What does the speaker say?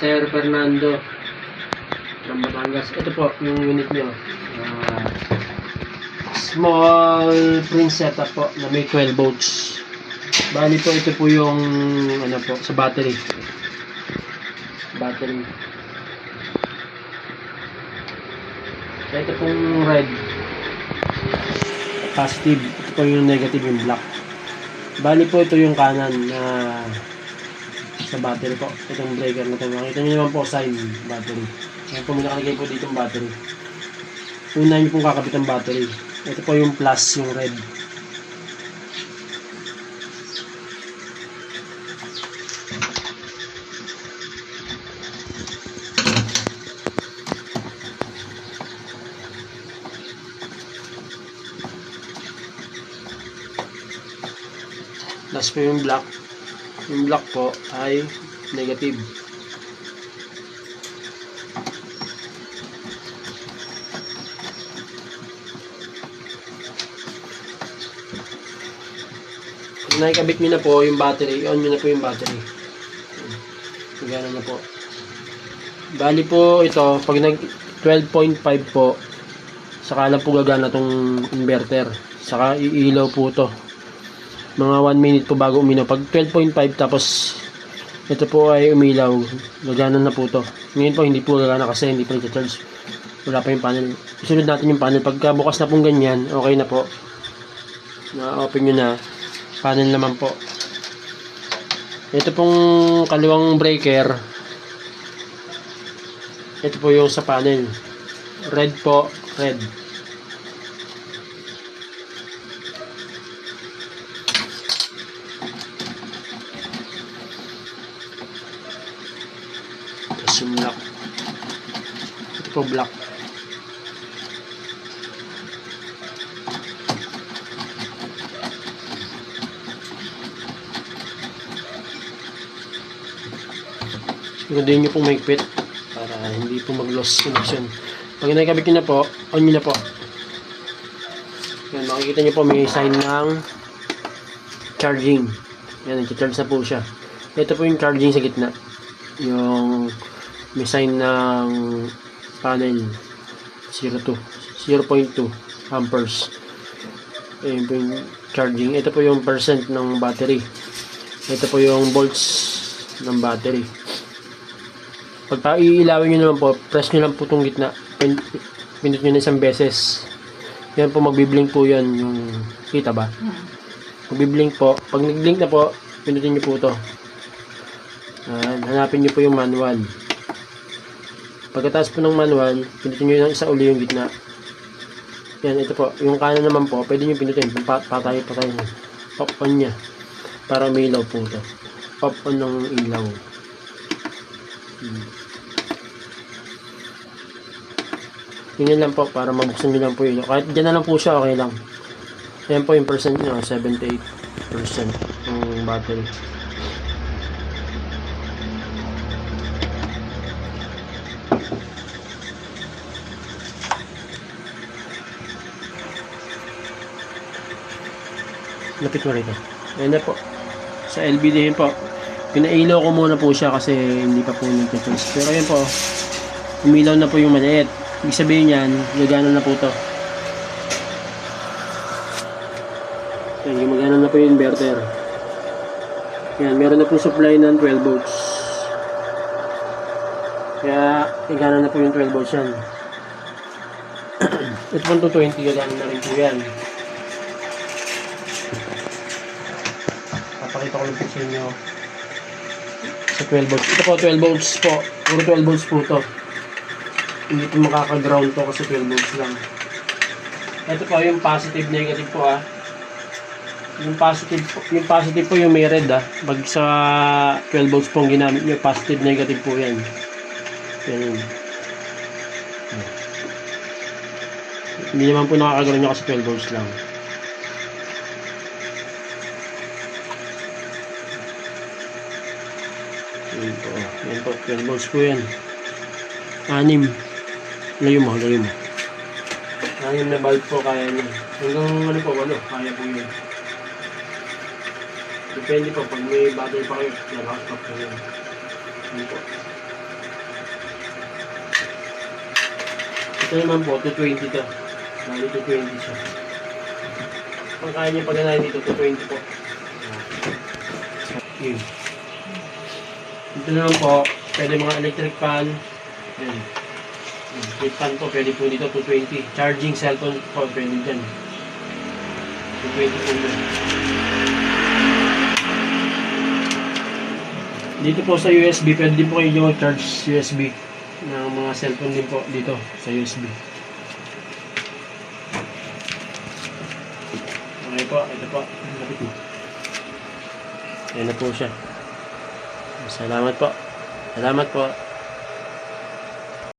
Sir Fernando from Batangas. Ito po yung unit nyo. Small print setup po na may 12 volts. Bali po, ito po yung ano po, sa battery. Ito pong red, positive. Ito po yung negative, yung black. Bali po, ito yung kanan na sa battery po. Itong breaker na ito. Makita nyo naman po sign battery. Ayan po, may nakalagay po dito yung battery. Una nyo pong kakabit ang battery. Ito po yung plus, yung red. Plus po yung black. Yung black po ay negative. Kung nakikabit nyo na po yung battery, on nyo na po yung battery. Gana na po. Bali po ito, pag nag 12.5 po, saka lang po gagana tong inverter. Saka iilaw po to. Mga 1 minute po bago uminaw. Pag 12.5 tapos ito po ay umilaw, gagana na po to. Ngayon po hindi po gagana kasi hindi pa nag-charge. Wala pa yung panel. Isunod natin yung panel. Pagka bukas na pong ganyan, okay na po. Na-open nyo na. Panel naman po. Ito pong kaliwang breaker. Ito po yung sa panel. Red po. Red. Tapos yung black. Ito po black. Siguraduhin nyo pong mahigpit para hindi po mag-loss connection. Pag nakikabit nyo na po, on nyo na po. Yan, makikita nyo po may sign ng charging. Yan, nag-charge na po siya. Ito po yung charging sa gitna. Yung may sign ng panel 0.2 amperes. Ayan po yung charging. Ito po yung percent ng battery. Ito po yung volts ng battery. Pag iilawin nyo naman po, press nyo lang po itong gitna. Pinut nyo na isang beses. Yan po, magbiblink po yan. Yung, kita ba? Magbiblink po. Pag nag-blink na po, pinutin nyo po ito. Hanapin nyo po yung manual. Pagkatapos po ng manual, pinutin nyo yung isa uli yung gitna. Yan, ito po. Yung kanan naman po, pwede nyo pinutin. Patay. Pop on nya. Para may ilaw po ito. Pop on ng ilaw. Yun lang po para mabuksan nyo lang po yun. Kahit dyan na lang po siya, okay lang. Ayan po yung percent nyo, 78% yung battery. Lapit mo rito. Ayan na po. Sa LBD yun po. Pinailaw ko muna po siya kasi hindi pa po nag-charge. Pero ayun po, umilaw na po yung maliit. Ibig sabihin yan, gagana na po ito. Yan, gumagana na po yung inverter. Yan, meron na po supply ng 12 volts. Kaya, gagana na po yung 12 volts yan. Ito po 220, gagana na rin po yan. Papakita ko lang po sa inyo. Sa 12 volts. Ito po, 12 volts po. Puro 12 volts po ito. Hindi po makaka-ground to kasi 12 volts lang. Ito po yung positive, negative po ah. Yung positive po yung may red ah. Pag sa 12 volts po ang ginamit nyo, positive, negative po yan. Yan. Hindi naman po nakaka-ground nyo kasi 12 volts lang. Yan po, 12 volts po yan. 6. Layo mo. 6 na bulb po kaya niya. Hanggang ano po, kaya po yun. Depende po, pag may battery pa kayo, nalakastop po yun. Yan po. Ito naman po, 220 to. Bali 220 siya. Kung kaya niyo paganahin dito, 220 po. Okay. Dito naman po, pwede mga electric fan. Yan. Heat fan po, pwede po dito, 220. Charging cellphone po, pwede dyan. 220 po dyan. Dito po sa USB, pwede din po kayo charge USB ng mga cellphone din po dito sa USB. Okay po, ito po. Lapit mo. Ayan na po siya. Salamat po. Salamat po.